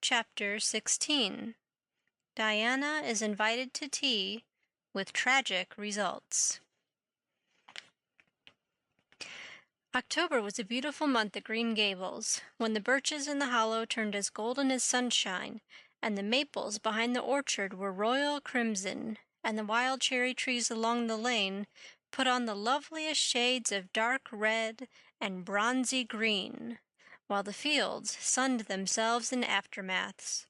Chapter 16 Diana is invited to tea with tragic results. October was a beautiful month at Green Gables, when the birches in the hollow turned as golden as sunshine, and the maples behind the orchard were royal crimson, and the wild cherry trees along the lane put on the loveliest shades of dark red and bronzy green, while the fields sunned themselves in aftermaths.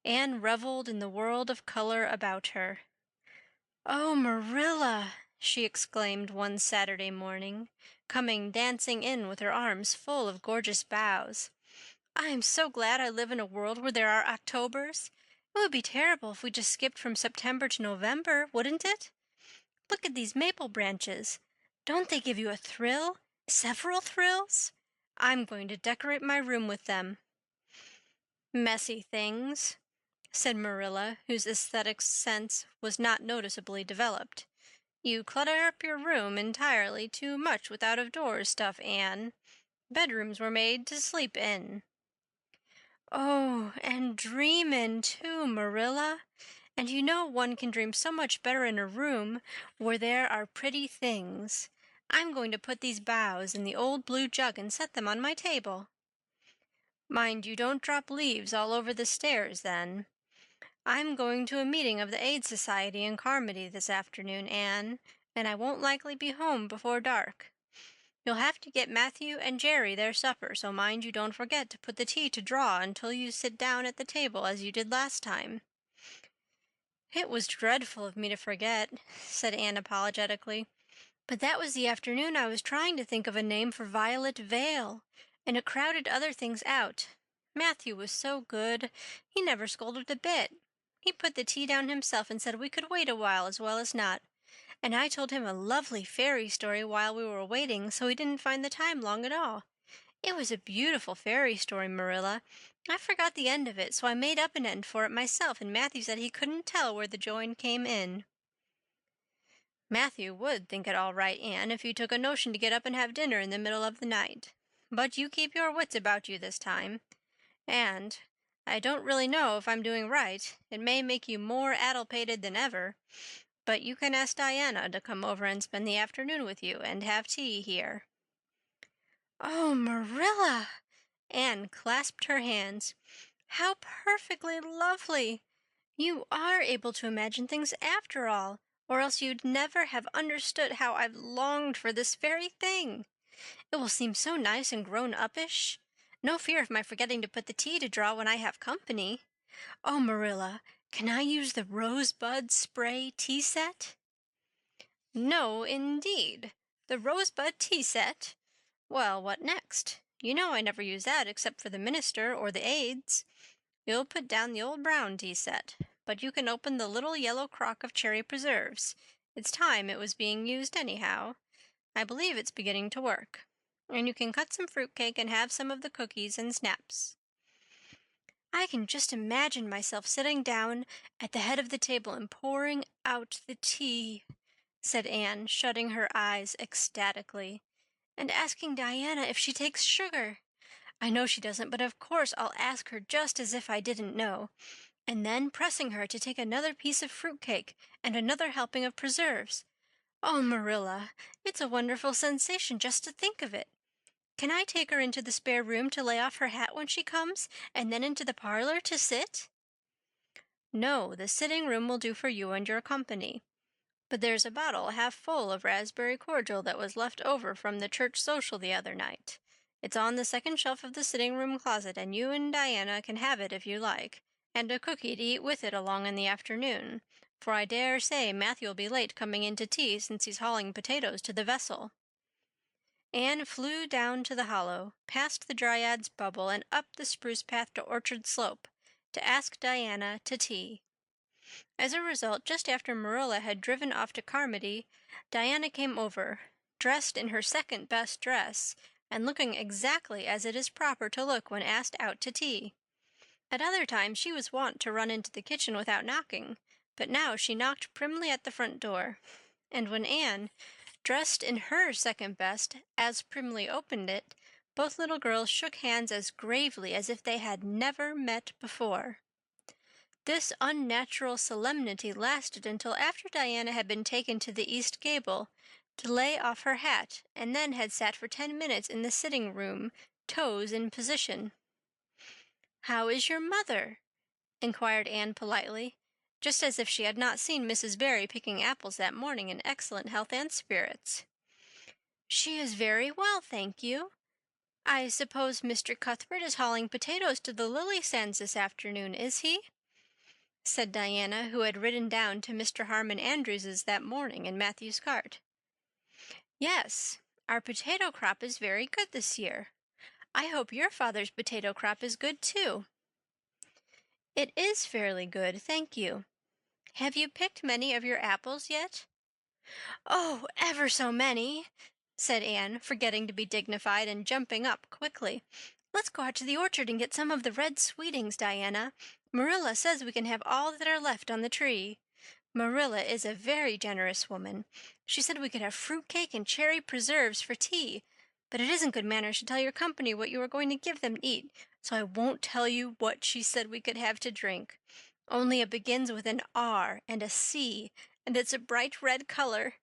Anne reveled in the world of color about her. "Oh, Marilla," she exclaimed one Saturday morning, coming dancing in with her arms full of gorgeous boughs. "I am so glad I live in a world where there are Octobers. It would be terrible if we just skipped from September to November, wouldn't it? Look at these maple branches. Don't they give you a thrill? Several thrills? I'm going to decorate my room with them." "Messy things," said Marilla, whose aesthetic sense was not noticeably developed. "You clutter up your room entirely too much with out-of-doors stuff, Anne. Bedrooms were made to sleep in." "Oh, and dream in, too, Marilla. And you know one can dream so much better in a room where there are pretty things. I'm going to put these boughs in the old blue jug and set them on my table." "Mind you don't drop leaves all over the stairs, then. I'm going to a meeting of the Aid Society in Carmody this afternoon, Anne, and I won't likely be home before dark. You'll have to get Matthew and Jerry their supper, so mind you don't forget to put the tea to draw until you sit down at the table as you did last time." "It was dreadful of me to forget," said Anne apologetically. "But that was the afternoon I was trying to think of a name for Violet Vale, and it crowded other things out. Matthew was so good. He never scolded a bit. He put the tea down himself and said we could wait a while as well as not. And I told him a lovely fairy story while we were waiting, so he didn't find the time long at all. It was a beautiful fairy story, Marilla. I forgot the end of it, so I made up an end for it myself, and Matthew said he couldn't tell where the join came in." "Matthew would think it all right, Anne, if you took a notion to get up and have dinner in the middle of the night. But you keep your wits about you this time. And I don't really know if I'm doing right. It may make you more addlepated than ever. But you can ask Diana to come over and spend the afternoon with you and have tea here." "Oh, Marilla!" Anne clasped her hands. "How perfectly lovely! You are able to imagine things after all, or else you'd never have understood how I've longed for this very thing. It will seem so nice and grown-uppish. No fear of my forgetting to put the tea to draw when I have company. Oh, Marilla, can I use the rosebud spray tea set?" "No, indeed. The rosebud tea set? Well, what next? You know I never use that except for the minister or the aides. You'll put down the old brown tea set, but you can open the little yellow crock of cherry preserves. It's time it was being used anyhow. I believe it's beginning to work. And you can cut some fruitcake and have some of the cookies and snaps." "I can just imagine myself sitting down at the head of the table and pouring out the tea," said Anne, shutting her eyes ecstatically, "and asking Diana if she takes sugar. I know she doesn't, but of course I'll ask her just as if I didn't know. And then pressing her to take another piece of fruitcake and another helping of preserves. Oh, Marilla, it's a wonderful sensation just to think of it. Can I take her into the spare room to lay off her hat when she comes, and then into the parlor to sit?" "No, the sitting room will do for you and your company. But there's a bottle half full of raspberry cordial that was left over from the church social the other night. It's on the second shelf of the sitting room closet, and you and Diana can have it if you like, and a cookie to eat with it along in the afternoon, for I dare say Matthew will be late coming in to tea since he's hauling potatoes to the vessel." Anne flew down to the hollow, past the Dryad's Bubble, and up the spruce path to Orchard Slope, to ask Diana to tea. As a result, just after Marilla had driven off to Carmody, Diana came over, dressed in her second-best dress, and looking exactly as it is proper to look when asked out to tea. At other times she was wont to run into the kitchen without knocking, but now she knocked primly at the front door, and when Anne, dressed in her second best, as primly opened it, Both little girls shook hands as gravely as if they had never met before. This unnatural solemnity lasted until after Diana had been taken to the east gable to lay off her hat, and then had sat for 10 minutes in the sitting-room, toes in position. "How is your mother?" inquired Anne politely, just as if she had not seen Mrs. Barry picking apples that morning in excellent health and spirits. "She is very well, thank you. I suppose Mr. Cuthbert is hauling potatoes to the lily sands this afternoon, is he?" said Diana, who had ridden down to Mr. Harmon Andrews's that morning in Matthew's cart. "Yes, our potato crop is very good this year. I hope your father's potato crop is good, too." "It is fairly good, thank you. Have you picked many of your apples yet?" "Oh, ever so many," said Anne, forgetting to be dignified and jumping up quickly. "Let's go out to the orchard and get some of the red sweetings, Diana. Marilla says we can have all that are left on the tree. Marilla is a very generous woman. She said we could have fruit cake and cherry preserves for tea, but it isn't good manners to tell your company what you are going to give them to eat, so I won't tell you what she said we could have to drink. Only it begins with an R and a C, and it's a bright red color.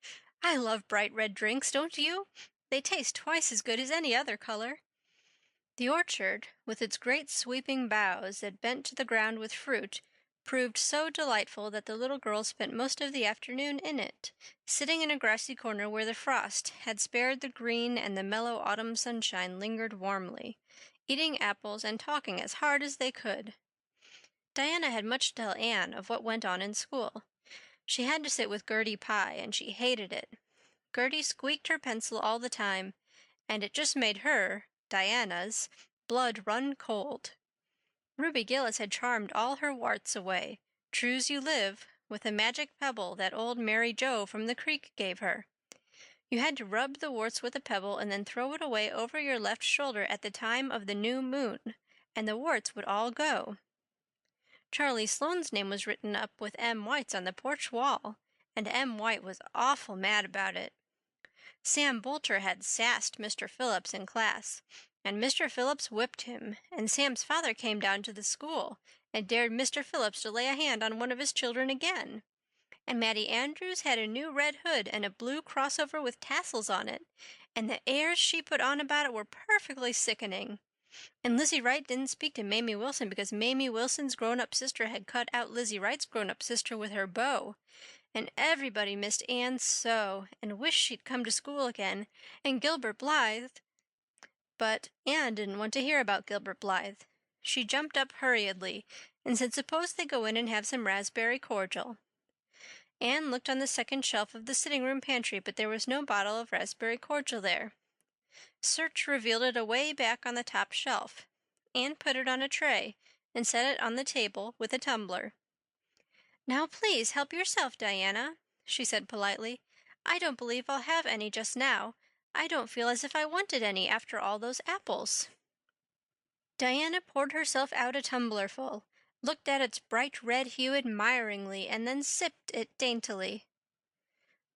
I love bright red drinks, don't you? They taste twice as good as any other color." The orchard, with its great sweeping boughs that bent to the ground with fruit, proved so delightful that the little girls spent most of the afternoon in it, sitting in a grassy corner where the frost had spared the green and the mellow autumn sunshine lingered warmly, eating apples and talking as hard as they could. Diana had much to tell Anne of what went on in school. She had to sit with Gertie Pye, and she hated it. Gertie squeaked her pencil all the time, and it just made her, Diana's, blood run cold. Ruby Gillis had charmed all her warts away, true's you live, with a magic pebble that old Mary Joe from the creek gave her. You had to rub the warts with a pebble and then throw it away over your left shoulder at the time of the new moon, and the warts would all go. Charlie Sloane's name was written up with M. White's on the porch wall, and M. White was awful mad about it. Sam Boulter had sassed Mr. Phillips in class, and Mr. Phillips whipped him, and Sam's father came down to the school and dared Mr. Phillips to lay a hand on one of his children again. And Mattie Andrews had a new red hood and a blue crossover with tassels on it, and the airs she put on about it were perfectly sickening. And Lizzie Wright didn't speak to Mamie Wilson because Mamie Wilson's grown-up sister had cut out Lizzie Wright's grown-up sister with her bow. And everybody missed Anne so, and wished she'd come to school again, and Gilbert Blythe. But Anne didn't want to hear about Gilbert Blythe. She jumped up hurriedly and said suppose they go in and have some raspberry cordial. Anne looked on the second shelf of the sitting-room pantry, but there was no bottle of raspberry cordial there. Search revealed it away back on the top shelf. Anne put it on a tray and set it on the table with a tumbler. "Now please help yourself, Diana," she said politely. "I don't believe I'll have any just now. I don't feel as if I wanted any after all those apples." Diana poured herself out a tumblerful, looked at its bright red hue admiringly, and then sipped it daintily.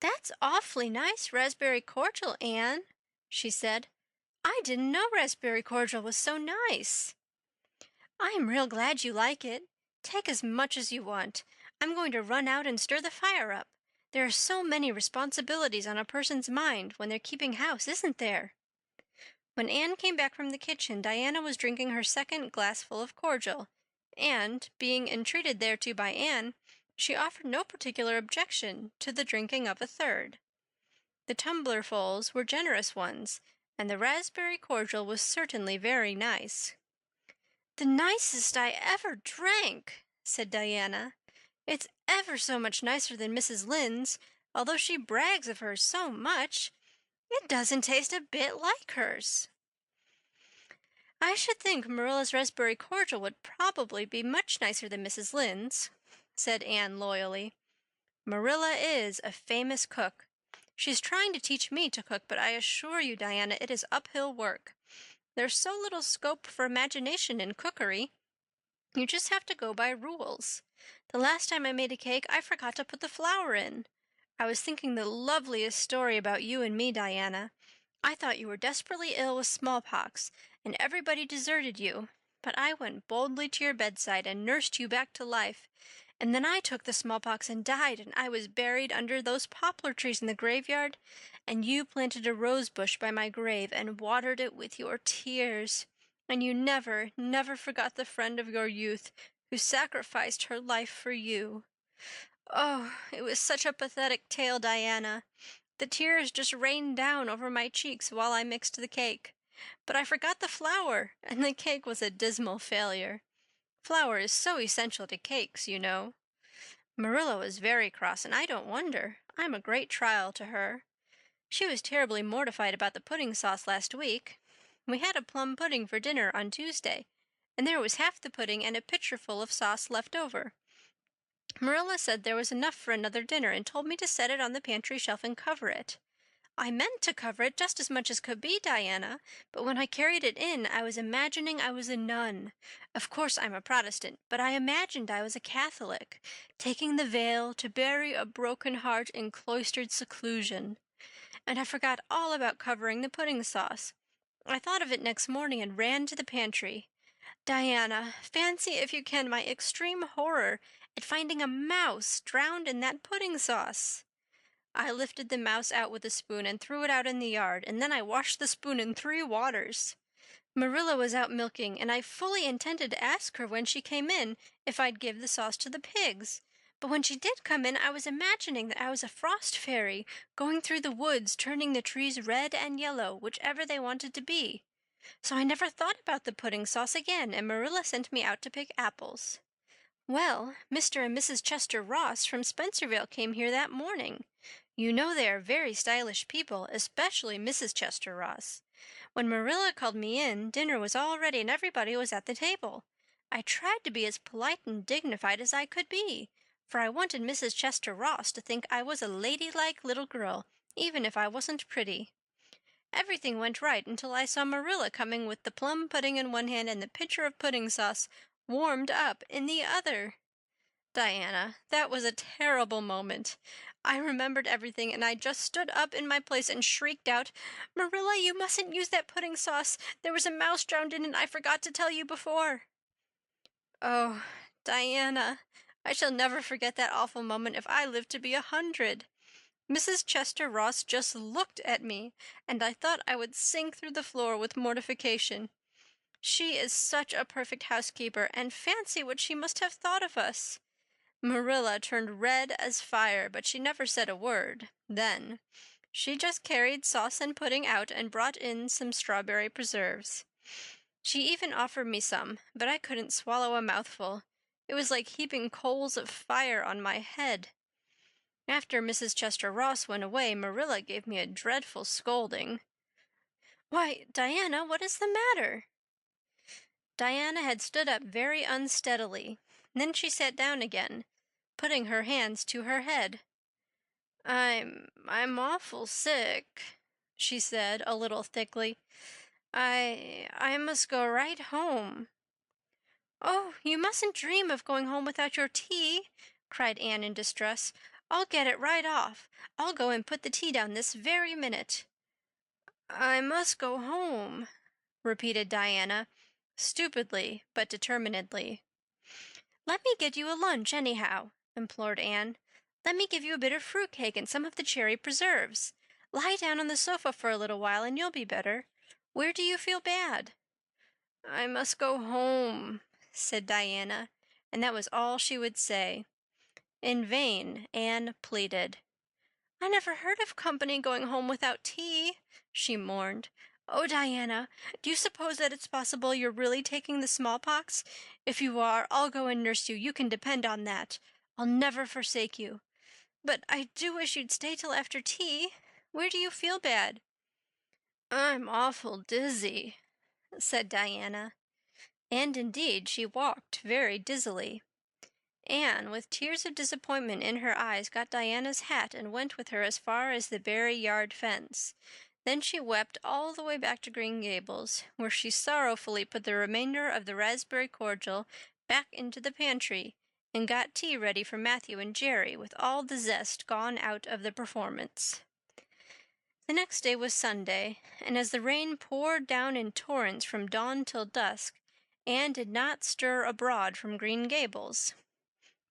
"That's awfully nice raspberry cordial, Anne," she said. "I didn't know raspberry cordial was so nice." "I'm real glad you like it. Take as much as you want. I'm going to run out and stir the fire up. There are so many responsibilities on a person's mind when they're keeping house, isn't there?" When Anne came back from the kitchen, Diana was drinking her second glassful of cordial, and, being entreated thereto by Anne, she offered no particular objection to the drinking of a third. The tumblerfuls were generous ones, and the raspberry cordial was certainly very nice. "The nicest I ever drank," said Diana. "It's ever so much nicer than Mrs. Lynde's, although she brags of hers so much. It doesn't taste a bit like hers." "I should think Marilla's raspberry cordial would probably be much nicer than Mrs. Lynde's," said Anne loyally. "Marilla is a famous cook. She's trying to teach me to cook, but I assure you, Diana, it is uphill work. There's so little scope for imagination in cookery. You just have to go by rules. The last time I made a cake, I forgot to put the flour in. I was thinking the loveliest story about you and me, Diana. I thought you were desperately ill with smallpox, and everybody deserted you. But I went boldly to your bedside and nursed you back to life. And then I took the smallpox and died, and I was buried under those poplar trees in the graveyard, and you planted a rose bush by my grave and watered it with your tears. And you never, never forgot the friend of your youth who sacrificed her life for you. Oh, it was such a pathetic tale, Diana. The tears just rained down over my cheeks while I mixed the cake. But I forgot the flour, and the cake was a dismal failure. Flour is so essential to cakes, you know. Marilla was very cross, and I don't wonder. I'm a great trial to her. She was terribly mortified about the pudding sauce last week. We had a plum pudding for dinner on Tuesday, and there was half the pudding and a pitcherful of sauce left over. Marilla said there was enough for another dinner and told me to set it on the pantry shelf and cover it. I meant to cover it just as much as could be, Diana, but when I carried it in, I was imagining I was a nun. Of course I'm a Protestant, but I imagined I was a Catholic, taking the veil to bury a broken heart in cloistered seclusion. And I forgot all about covering the pudding sauce. I thought of it next morning and ran to the pantry. Diana, fancy if you can my extreme horror at finding a mouse drowned in that pudding sauce. I lifted the mouse out with a spoon and threw it out in the yard, and then I washed the spoon in 3 waters. Marilla was out milking, and I fully intended to ask her when she came in if I'd give the sauce to the pigs. But when she did come in, I was imagining that I was a frost fairy going through the woods, turning the trees red and yellow, whichever they wanted to be. So I never thought about the pudding sauce again, and Marilla sent me out to pick apples. Well, Mr. and Mrs. Chester Ross from Spencervale came here that morning. You know they are very stylish people, especially Mrs. Chester Ross. When Marilla called me in, dinner was all ready and everybody was at the table. I tried to be as polite and dignified as I could be, for I wanted Mrs. Chester Ross to think I was a ladylike little girl, even if I wasn't pretty. Everything went right until I saw Marilla coming with the plum pudding in one hand and the pitcher of pudding sauce warmed up in the other. Diana, that was a terrible moment. I remembered everything, and I just stood up in my place and shrieked out, Marilla, you mustn't use that pudding sauce. There was a mouse drowned in it, and I forgot to tell you before. Oh, Diana, I shall never forget that awful moment if I live to be 100. Mrs. Chester Ross just looked at me, and I thought I would sink through the floor with mortification. She is such a perfect housekeeper, and fancy what she must have thought of us. Marilla turned red as fire, but she never said a word then. She just carried sauce and pudding out and brought in some strawberry preserves. She even offered me some, but I couldn't swallow a mouthful. It was like heaping coals of fire on my head. After Mrs. Chester Ross went away, Marilla gave me a dreadful scolding. Why, Diana, what is the matter? Diana had stood up very unsteadily. Then she sat down again, putting her hands to her head. I'm awful sick, she said, a little thickly. I must go right home. Oh, you mustn't dream of going home without your tea, cried Anne in distress. I'll get it right off. I'll go and put the tea down this very minute. I must go home, repeated Diana, stupidly but determinedly. Let me get you a lunch, anyhow, implored Anne. Let me give you a bit of fruit cake and some of the cherry preserves. Lie down on the sofa for a little while and you'll be better. Where do you feel bad? I must go home, said Diana, and that was all she would say. In vain Anne pleaded. I never heard of company going home without tea, she mourned. Oh, Diana, do you suppose that it's possible you're really taking the smallpox? If you are, I'll go and nurse you. You can depend on that. I'll never forsake you. But I do wish you'd stay till after tea. Where do you feel bad? I'm awful dizzy, said Diana. And indeed she walked very dizzily. Anne, with tears of disappointment in her eyes, got Diana's hat and went with her as far as the Barry yard fence. Then she wept all the way back to Green Gables, where she sorrowfully put the remainder of the raspberry cordial back into the pantry and got tea ready for Matthew and Jerry, with all the zest gone out of the performance. The next day was Sunday, and as the rain poured down in torrents from dawn till dusk, Anne did not stir abroad from Green Gables.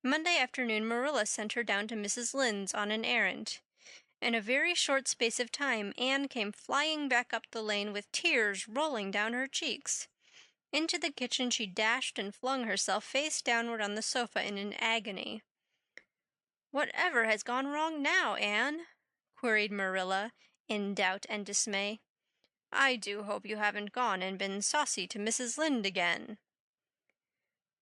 Monday afternoon Marilla sent her down to Mrs. Lynde's on an errand. In a very short space of time Anne came flying back up the lane with tears rolling down her cheeks. Into the kitchen she dashed and flung herself face downward on the sofa in an agony. "Whatever has gone wrong now, Anne?" queried Marilla, in doubt and dismay. "I do hope you haven't gone and been saucy to Mrs. Lynde again."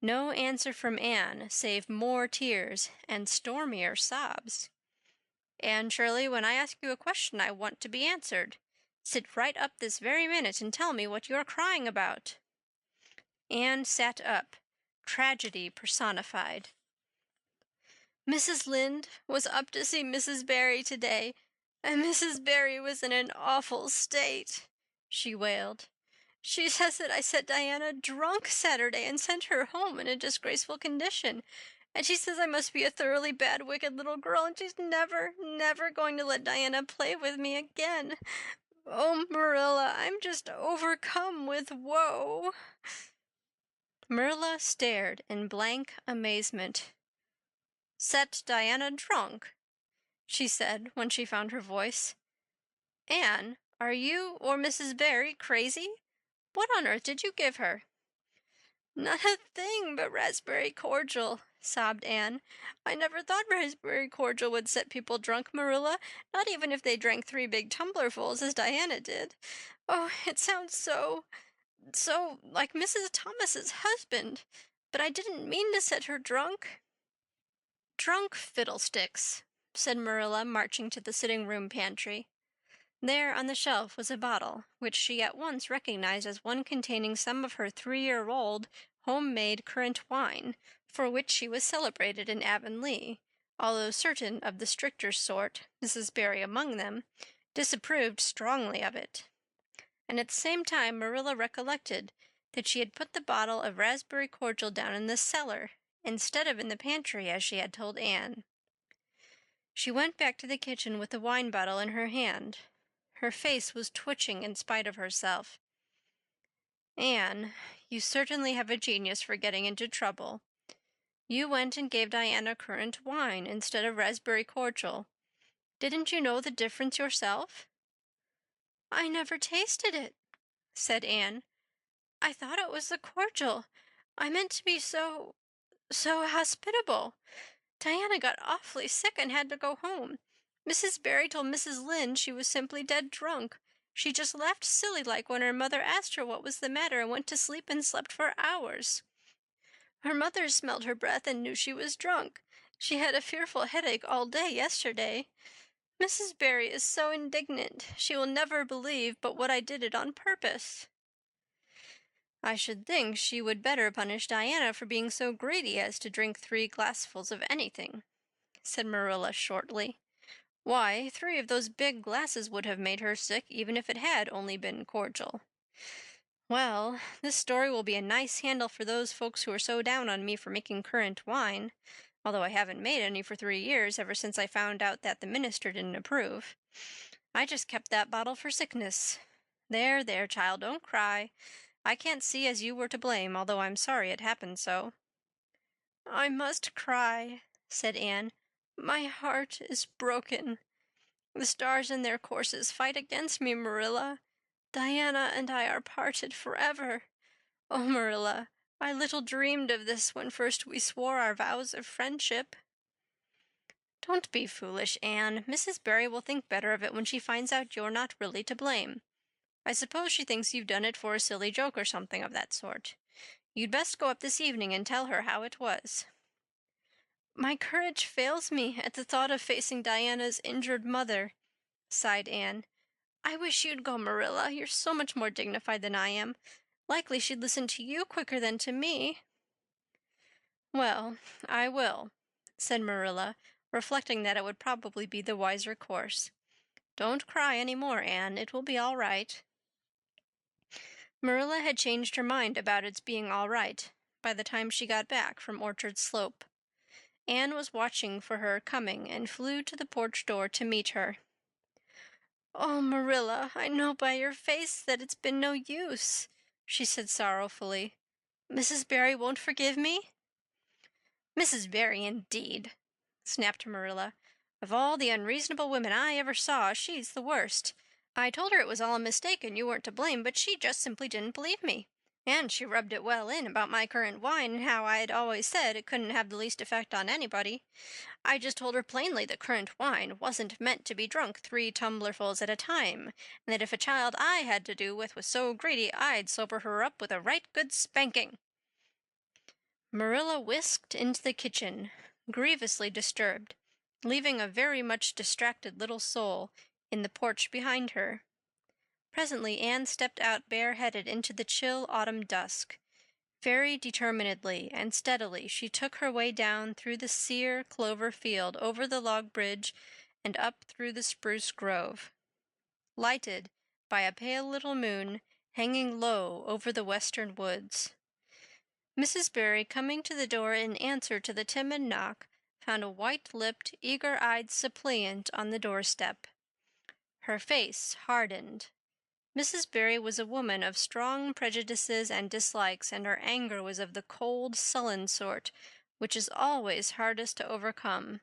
No answer from Anne, save more tears and stormier sobs. "Anne Shirley, when I ask you a question I want to be answered. Sit right up this very minute and tell me what you're crying about." Anne sat up, tragedy personified. "Mrs. Lynde was up to see Mrs. Barry today, and Mrs. Barry was in an awful state," she wailed. "She says that I set Diana drunk Saturday and sent her home in a disgraceful condition. And she says I must be a thoroughly bad, wicked little girl, and she's never, never going to let Diana play with me again. Oh, Marilla, I'm just overcome with woe." Marilla stared in blank amazement. "Set Diana drunk?" she said when she found her voice. "Anne, are you or Mrs. Barry crazy? What on earth did you give her?" "Not a thing but raspberry cordial," sobbed Anne. "I never thought raspberry cordial would set people drunk, Marilla, not even if they drank 3 big tumblerfuls, as Diana did. Oh, it sounds so like Mrs. Thomas's husband. But I didn't mean to set her drunk." "Drunk fiddlesticks," said Marilla, marching to the sitting-room pantry. There on the shelf was a bottle, which she at once recognized as one containing some of her 3-year-old homemade currant wine, for which she was celebrated in Avonlea, although certain of the stricter sort, Mrs. Barry among them, disapproved strongly of it. And at the same time Marilla recollected that she had put the bottle of raspberry cordial down in the cellar, instead of in the pantry, as she had told Anne. She went back to the kitchen with the wine bottle in her hand. Her face was twitching in spite of herself. "Anne, you certainly have a genius for getting into trouble. You went and gave Diana currant wine instead of raspberry cordial. Didn't you know the difference yourself?" "I never tasted it," said Anne. "I thought it was the cordial. I meant to be so hospitable. Diana got awfully sick and had to go home. Mrs. Barry told Mrs. Lynde she was simply dead drunk. She just laughed silly-like when her mother asked her what was the matter and went to sleep and slept for hours. Her mother smelled her breath and knew she was drunk. She had a fearful headache all day yesterday. Mrs. Barry is so indignant. She will never believe but what I did it on purpose." "I should think she would better punish Diana for being so greedy as to drink 3 glassfuls of anything," said Marilla shortly. "Why, 3 of those big glasses would have made her sick even if it had only been cordial. Well, this story will be a nice handle for those folks who are so down on me for making currant wine, although I haven't made any for 3 years, ever since I found out that the minister didn't approve. I just kept that bottle for sickness. There, there, child, don't cry. I can't see as you were to blame, although I'm sorry it happened so." "I must cry," said Anne. "My heart is broken. The stars in their courses fight against me, Marilla. Diana and I are parted forever. Oh, Marilla, I little dreamed of this when first we swore our vows of friendship." "Don't be foolish, Anne. Mrs. Barry will think better of it when she finds out you're not really to blame. I suppose she thinks you've done it for a silly joke or something of that sort. You'd best go up this evening and tell her how it was." "My courage fails me at the thought of facing Diana's injured mother," sighed Anne. "I wish you'd go, Marilla. You're so much more dignified than I am. Likely she'd listen to you quicker than to me." "Well, I will," said Marilla, reflecting that it would probably be the wiser course. "Don't cry any more, Anne. It will be all right." Marilla had changed her mind about its being all right by the time she got back from Orchard Slope. Anne was watching for her coming and flew to the porch door to meet her. "Oh, Marilla, I know by your face that it's been no use," she said sorrowfully. "Mrs. Barry won't forgive me?" "Mrs. Barry, indeed," snapped Marilla. "Of all the unreasonable women I ever saw, she's the worst. I told her it was all a mistake and you weren't to blame, but she just simply didn't believe me. And she rubbed it well in about my currant wine and how I'd always said it couldn't have the least effect on anybody. I just told her plainly that currant wine wasn't meant to be drunk 3 tumblerfuls at a time, and that if a child I had to do with was so greedy I'd sober her up with a right good spanking." Marilla whisked into the kitchen, grievously disturbed, leaving a very much distracted little soul in the porch behind her. Presently Anne stepped out bareheaded into the chill autumn dusk. Very determinedly and steadily she took her way down through the sere clover field, over the log bridge, and up through the spruce grove, lighted by a pale little moon hanging low over the western woods. Mrs. Barry, coming to the door in answer to the timid knock, found a white-lipped, eager-eyed suppliant on the doorstep. Her face hardened. Mrs. Barry was a woman of strong prejudices and dislikes, and her anger was of the cold, sullen sort, which is always hardest to overcome.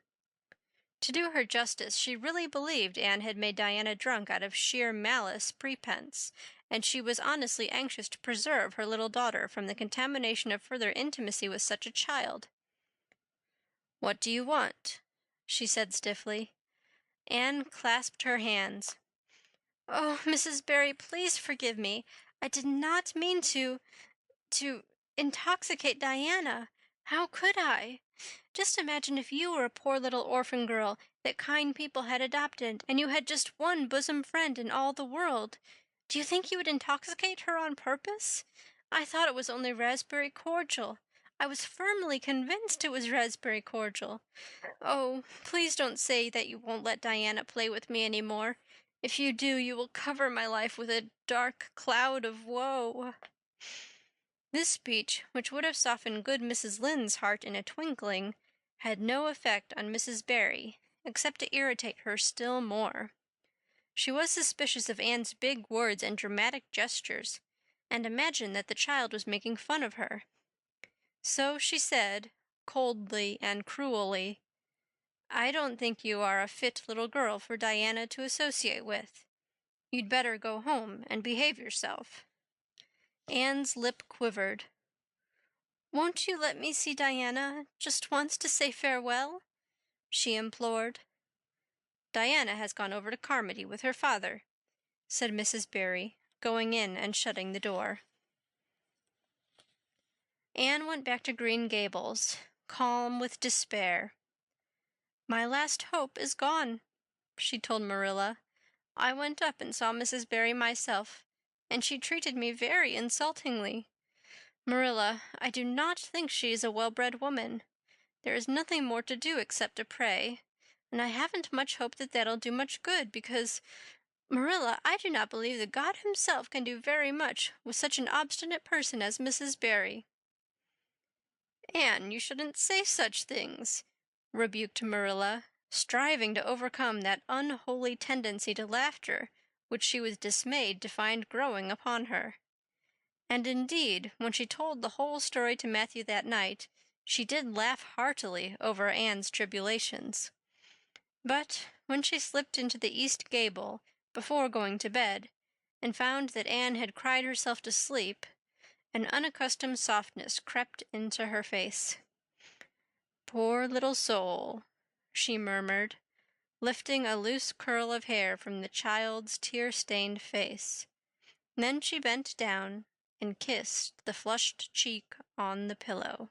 To do her justice, she really believed Anne had made Diana drunk out of sheer malice prepense, and she was honestly anxious to preserve her little daughter from the contamination of further intimacy with such a child. "What do you want?" she said stiffly. Anne clasped her hands. "Oh, Mrs. Barry, please forgive me. I did not mean to intoxicate Diana. How could I? Just imagine if you were a poor little orphan girl that kind people had adopted, and you had just one bosom friend in all the world. Do you think you would intoxicate her on purpose? I thought it was only raspberry cordial. I was firmly convinced it was raspberry cordial. Oh, please don't say that you won't let Diana play with me any more. If you do, you will cover my life with a dark cloud of woe." This speech, which would have softened good Mrs. Lynde's heart in a twinkling, had no effect on Mrs. Barry, except to irritate her still more. She was suspicious of Anne's big words and dramatic gestures, and imagined that the child was making fun of her. So she said, coldly and cruelly, "I don't think you are a fit little girl for Diana to associate with. You'd better go home and behave yourself." Anne's lip quivered. "Won't you let me see Diana just once to say farewell?" she implored. "Diana has gone over to Carmody with her father," said Mrs. Barry, going in and shutting the door. Anne went back to Green Gables, calm with despair. "My last hope is gone," she told Marilla. "I went up and saw Mrs. Barry myself, and she treated me very insultingly. Marilla, I do not think she is a well-bred woman. There is nothing more to do except to pray, and I haven't much hope that that'll do much good, because, Marilla, I do not believe that God himself can do very much with such an obstinate person as Mrs. Barry." "Anne, you shouldn't say such things," rebuked Marilla, striving to overcome that unholy tendency to laughter which she was dismayed to find growing upon her. And indeed, when she told the whole story to Matthew that night, she did laugh heartily over Anne's tribulations. But when she slipped into the east gable before going to bed, and found that Anne had cried herself to sleep, an unaccustomed softness crept into her face. "Poor little soul," she murmured, lifting a loose curl of hair from the child's tear-stained face. Then she bent down and kissed the flushed cheek on the pillow.